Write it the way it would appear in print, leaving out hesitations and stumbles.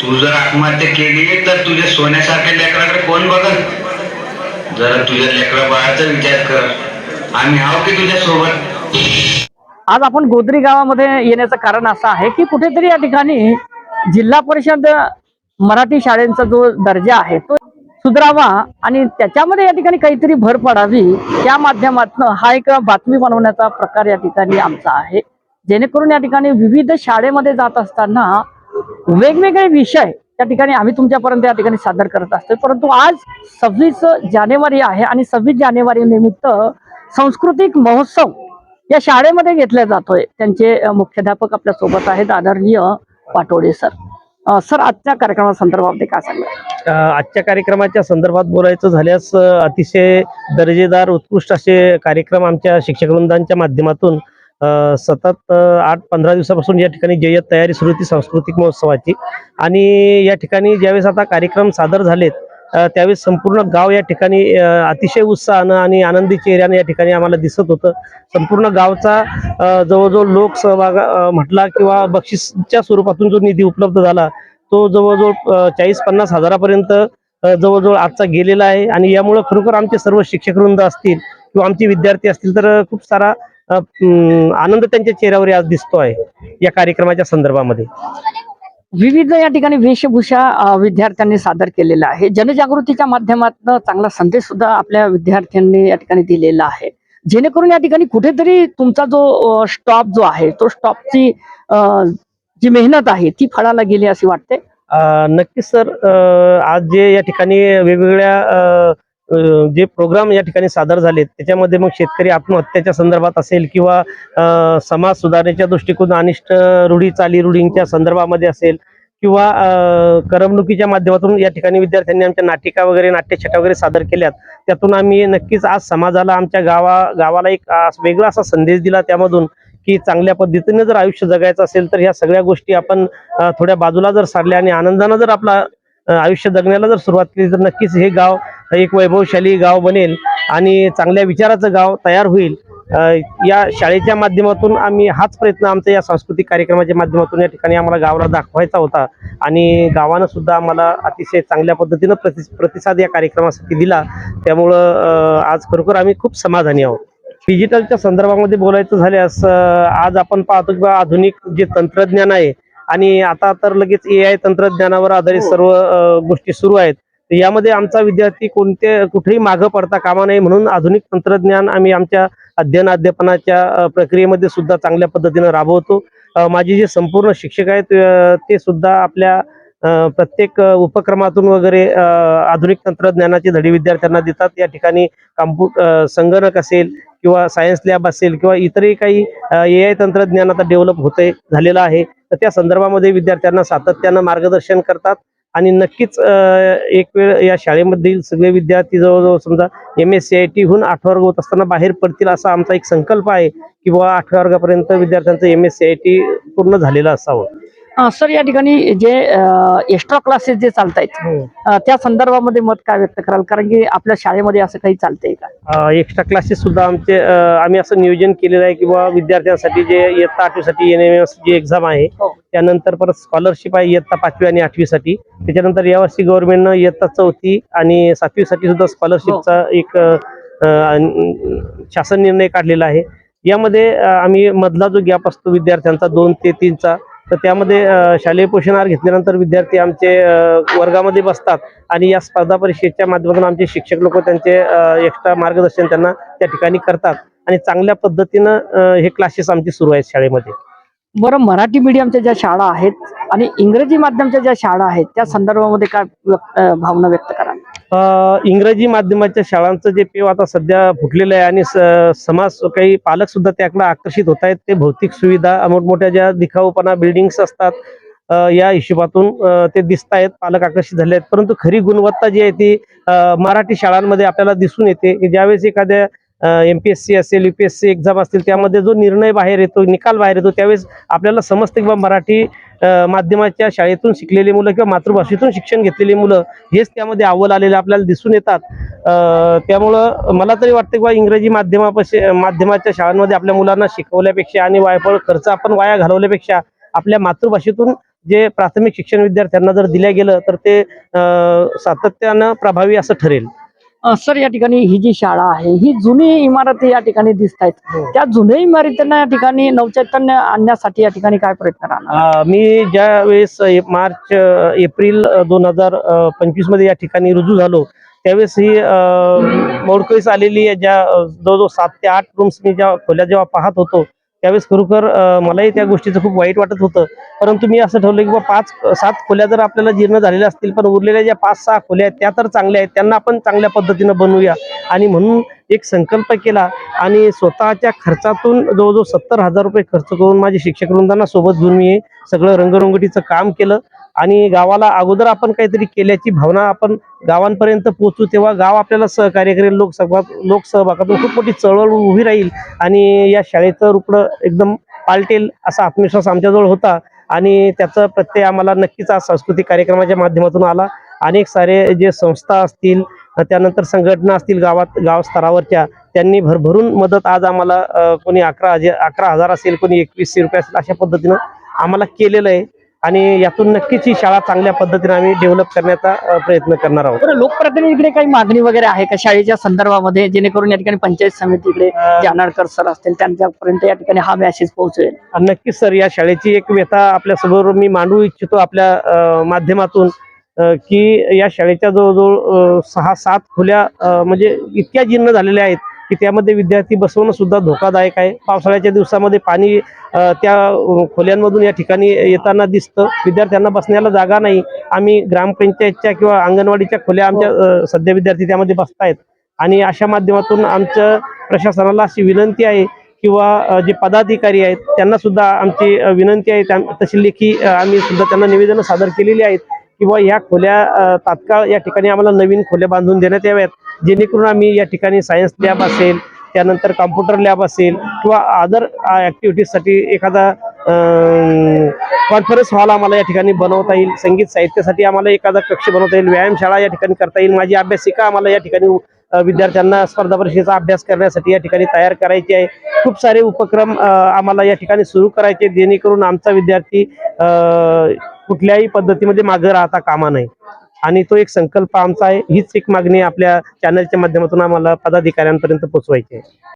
तू जर आत्महत्या केली तर तुझ्या सोन्यासारख्या लेकराकडे कोण बघल? जरा तुझ्या लेकरा बाळाचा विचार कर. आम्ही आहो की तुझ्या सोबत. आज आपण गोदरी गावामध्ये येण्याचं कारण असं आहे की कुठेतरी या ठिकाणी जिल्हा परिषद मराठी शाळेचा जो दर्जा आहे तो सुधारावा आणि त्याच्यामध्ये या ठिकाणी काहीतरी भर पडावी या माध्यमातून हा एक बातमी बनवण्याचा प्रकार या ठिकाणी आमचा आहे, जेणेकरून या ठिकाणी विविध शाळेमध्ये जात असताना वेगवेगळे विषय त्या ठिकाणी आम्ही तुमच्यापर्यंत या ठिकाणी सादर करत असतो। परंतु आज 26 जानेवारी आहे आणि 26 जानेवारी निमित्त सांस्कृतिक महोत्सव या शाळेमध्ये घेतला जातोय। त्यांचे मुख्याध्यापक आपल्या सोबत आहेत, आदरणीय पाटोडे सर। सर, आजच्या कार्यक्रमासंदर्भामध्ये काय सांगणार? आजच्या कार्यक्रमाच्या संदर्भात बोलायचं झाल्यास अतिशय दर्जेदार उत्कृष्ट असे कार्यक्रम आमच्या शिक्षक वृंदांच्या माध्यमातून सतत 8-15 दिवसापासून या ठिकाणी जय्यत तयारी सुरू होती सांस्कृतिक महोत्सवाची। आणि या ठिकाणी ज्यावेळेस आता कार्यक्रम सादर झालेत त्यावेळेस संपूर्ण गाव या ठिकाणी अतिशय उत्साहानं आणि आनंदी चेहऱ्याने या ठिकाणी आम्हाला दिसत होतं। संपूर्ण गावचा जवळजवळ लोकसहभाग म्हटला किंवा बक्षीसच्या स्वरूपातून जो निधी उपलब्ध झाला तो जवळजवळ 40-50 हजारापर्यंत जवळजवळ आजचा गेलेला आहे। आणि यामुळे खरोखर आमचे सर्व शिक्षक वृंद असतील किंवा आमचे विद्यार्थी असतील तर खूप सारा आनंद त्यांच्या चेहऱ्यावर आज दिसतो आहे या कार्यक्रमाच्या संदर्भामध्ये। विविध या ठिकाणी वेशभूषा विद्यार्थ्यांनी सादर केलेला आहे। जनजागृतीच्या माध्यमातून चांगला संदेश सुद्धा आपल्या विद्यार्थ्यांनी या ठिकाणी दिलेला आहे, जेणेकरून या ठिकाणी कुठेतरी तुमचा जो स्टॉप जो आहे तो स्टॉपची जी मेहनत आहे ती फळाला गेली असे वाटते। नक्कीच सर, आज जे या ठिकाणी वेगवेगळ्या जे प्रोग्राम या ठिकाणी सादर झालेत त्याच्यामध्ये मग शेतकरी आत्महत्याच्या संदर्भात असेल किंवा समाज सुधारणेच्या दृष्टिकोन अनिष्ट रूढी चालीरूढींच्या संदर्भामध्ये असेल किंवा करमणुकीच्या माध्यमातून या ठिकाणी विद्यार्थ्यांनी आमच्या नाटिका वगैरे नाट्यछटा वगैरे सादर केल्यात। त्यातून आम्ही नक्कीच आज समाजाला आमच्या गावाला एक वेगळा असा संदेश दिला त्यामधून की चांगल्या पद्धतीने जर आयुष्य जगायचं असेल तर ह्या सगळ्या गोष्टी आपण थोड्या बाजूला जर सारल्या आणि आनंदानं जर आपला आयुष्य जगण्याला जर सुरुवात केली तर नक्कीच हे गाव एक वैभवशाली गाव बनेल आणि चांगल्या विचाराचं गाव तयार होईल। या शाळेच्या माध्यमातून आम्ही हाच प्रयत्न आमचा या सांस्कृतिक कार्यक्रमाच्या माध्यमातून या ठिकाणी आम्हाला गावाला दाखवायचा होता आणि गावानं सुद्धा आम्हाला अतिशय चांगल्या पद्धतीनं प्रतिसाद या कार्यक्रमासाठी दिला। त्यामुळं आज खरोखर आम्ही खूप समाधानी आहोत। डिजिटलच्या संदर्भामध्ये बोलायचं झाल्यास आज आपण पाहतो की आधुनिक जे तंत्रज्ञान आहे आणि आता तर लगेच AI तंत्रज्ञानावर आधारित सर्व गोष्टी सुरू आहेत। यामध्ये आमचा विद्यार्थी कुठेही मागं पडता कामा नये म्हणून आधुनिक तंत्रज्ञान आम्ही आमच्या अध्ययनाध्यापनाच्या प्रक्रियेमध्ये सुद्धा चांगल्या पद्धतीने राबवतो। माझे जे संपूर्ण शिक्षक आहेत ते सुद्धा आपल्या प्रत्येक उपक्रमातून वगैरे आधुनिक तंत्रज्ञानाची धडी विद्यार्थ्यांना देतात। या ठिकाणी संगणक असेल किंवा सायन्स लॅब असेल किंवा इतरही काही AI तंत्रज्ञान आता डेव्हलप झालेलं आहे तर त्या संदर्भामध्ये विद्यार्थ्यांना सातत्यानं मार्गदर्शन करतात। आणि नक्कीच एक वेळ या शाळेमधील सगळे विद्यार्थी जवळजवळ समजा MSCIT हून 8 वर्ग होत असताना बाहेर पडतील असा आमचा एक संकल्प आहे किंवा 8व्या वर्गापर्यंत विद्यार्थ्यांचं MSCIT पूर्ण झालेलं असावं। सर, या ठिकाणी जे एक्स्ट्रा क्लासेस जे चालतायत त्या संदर्भामध्ये मत काय व्यक्त कराल? कारण की आपल्या शाळेमध्ये असं काही चालतंय का? एक्स्ट्रा क्लासेस सुद्धा आम्ही असं नियोजन केलेलं आहे किंवा विद्यार्थ्यांसाठी जे इयत्ता 8वी साठी NMS जी एक्झाम आहे त्यानंतर परत स्कॉलरशिप आहे इयत्ता 5वी आणि 8वी साठी। त्याच्यानंतर यावर्षी गव्हर्नमेंटनं इयत्ता 4थी आणि 7वी साठी सुद्धा स्कॉलरशिपचा एक शासन निर्णय काढलेला आहे। यामध्ये आम्ही मधला जो गॅप असतो विद्यार्थ्यांचा 2 ते 3चा तर त्यामध्ये शालेय पोषण आहार घेतल्यानंतर विद्यार्थी आमचे वर्गामध्ये बसतात आणि या स्पर्धा परीक्षेच्या माध्यमातून आमचे शिक्षक लोक त्यांचे एक्स्ट्रा मार्गदर्शन त्यांना त्या ठिकाणी करतात आणि चांगल्या पद्धतीनं हे क्लासेस आमचे सुरू आहेत शाळेमध्ये। बरं, मराठी मीडियमच्या ज्या शाळा आहेत आणि इंग्रजी माध्यमच्या ज्या शाळा आहेत त्या संदर्भामध्ये काय भावना व्यक्त कराल? इंग्रजी माध्यमाच्या शाळांचं जे पेव आता सध्या फुटलेलं आहे आणि समाज काही पालक सुद्धा त्याकडे आकर्षित होत आहेत। ते भौतिक सुविधा मोठमोठ्या ज्या दिखाऊपणा बिल्डिंग्स असतात या हिशोबातून ते दिसत आहेत, पालक आकर्षित झाले आहेत, परंतु खरी गुणवत्ता जी आहे ती मराठी शाळांमध्ये आपल्याला दिसून येते की ज्यावेळेस एखाद्या MPSC असेल UPSC एक्झाम असतील त्यामध्ये जो निर्णय बाहेर येतो, निकाल बाहेर येतो त्यावेळेस आपल्याला समजते किंवा मराठी माध्यमाच्या शाळेतून शिकलेली मुलं किंवा मातृभाषेतून शिक्षण घेतलेली मुलं हेच त्यामध्ये अव्वल आलेले आपल्याला दिसून येतात। त्यामुळं मला तरी वाटतं किंवा इंग्रजी माध्यमाच्या शाळांमध्ये आपल्या मुलांना शिकवल्यापेक्षा आणि वायफळ खर्च आपण वाया घालवल्यापेक्षा आपल्या मातृभाषेतून जे प्राथमिक शिक्षण विद्यार्थ्यांना जर दिल्या गेलं तर ते सातत्यानं प्रभावी असं ठरेल. सर, या ठिकाणी ही जी शाळा आहे ही जुनी इमारती या ठिकाणी दिसत आहेत. त्या जुन्या इमारतींना या ठिकाणी नवचैतन्य आणण्यासाठी या ठिकाणी काय प्रयत्न राहणार? मी ज्या वेळेस मार्च एप्रिल 2025 मध्ये या ठिकाणी रुजू झालो त्यावेळेस ही मोडकळीस आलेली ज्या जवळजवळ 7 ते 8 रूम्स मी ज्या खोल्या जेव्हा पाहत होतो त्यावेळेस खरोखर मलाही त्या गोष्टीचं खूप वाईट वाटत होतं. परंतु मी असं ठरवलं की 5-7 खोल्या जर आपल्याला जीर्ण झालेल्या असतील पण उरलेल्या ज्या 5-6 खोल्या आहेत त्या तर चांगल्या आहेत, त्यांना आपण चांगल्या पद्धतीनं बनवूया. आणि म्हणून एक संकल्प केला आणि स्वतःच्या खर्चातून जवळजवळ 70,000 रुपये खर्च करून माझे शिक्षक वृंदांना सोबत घेऊन मी सगळं रंगरंगोटीचं काम केलं. आणि गावाला अगोदर आपण काहीतरी केल्याची भावना आपण गावांपर्यंत पोहोचू तेव्हा गाव आपल्याला सहकार्य करेल. लोकसहभागातून खूप मोठी चळवळ उभी राहील आणि या शाळेचं रूपडं एकदम पालटेल असा आत्मविश्वास आमच्याजवळ होता. आणि त्याचा प्रत्यय आम्हाला नक्कीच आज सांस्कृतिक कार्यक्रमाच्या माध्यमातून आला. अनेक सारे जे संस्था असतील त्यानंतर संघटना असतील गाव स्तरावरच्या त्यांनी भरभरून मदत आज आम्हाला कोणी 11,000 असेल, कोणी 2100 रुपये असेल, अशा पद्धतीनं आम्हाला केलेलं आहे. आणि यातून नक्कीच ही शाळा चांगल्या पद्धतीने आम्ही डेव्हलप करण्याचा प्रयत्न करणार आहोत. बरं, लोकप्रतिनिधीकडे काही मागणी वगैरे आहे का शाळेच्या संदर्भामध्ये, जेणेकरून या ठिकाणी पंचायत समितीकडे जानाडकर सर असतील त्यांच्यापर्यंत या ठिकाणी हा मेसेज पोहोचेल? नक्कीच सर, या शाळेची एक व्यथा आपल्यासमोर मी मांडू इच्छितो आपल्या माध्यमातून की या शाळेच्या जवळजवळ 6-7 खोल्या म्हणजे इतक्या जीर्ण झालेल्या आहेत की त्यामध्ये विद्यार्थी बसवणं सुद्धा धोकादायक आहे. पावसाळ्याच्या दिवसामध्ये पाणी त्या खोल्यांमधून या ठिकाणी येताना दिसतं. विद्यार्थ्यांना बसण्याला जागा नाही. आम्ही ग्रामपंचायतच्या किंवा अंगणवाडीच्या खोल्या आमच्या सध्या विद्यार्थी त्यामध्ये बसतायत. आणि अशा माध्यमातून आमच्या प्रशासनाला अशी विनंती आहे किंवा जे पदाधिकारी आहेत त्यांना सुद्धा आमची विनंती आहे, तशी लेखी आम्ही सुद्धा त्यांना निवेदनं सादर केलेली आहेत किंवा ह्या खोल्या तात्काळ या ठिकाणी आम्हाला नवीन खोल्या बांधून देण्यात याव्यात, जेणेकरून आम्ही या ठिकाणी सायन्स लॅब असेल, त्यानंतर कॉम्प्युटर लॅब असेल किंवा अदर ॲक्टिव्हिटीजसाठी एखादा कॉन्फरन्स हॉल आम्हाला या ठिकाणी बनवता येईल. संगीत साहित्यासाठी आम्हाला एखादा कक्ष बनवता येईल. व्यायामशाळा या ठिकाणी करता येईल. माझी अभ्यासिका आम्हाला या ठिकाणी विद्यार्थ्यांना स्पर्धा परीक्षेचा अभ्यास करण्यासाठी या ठिकाणी तयार करायची आहे. खूप सारे उपक्रम आम्हाला या ठिकाणी सुरू करायचे, जेणेकरून आमचा विद्यार्थी कुठल्याही पद्धतीमध्ये मागे राहता कामा नये. आणि तो एक संकल्प आमचा आहे. हीच एक मागणी आपल्या चॅनलच्या माध्यमातून आम्हाला पदाधिकाऱ्यांपर्यंत पोहोचवायची आहे.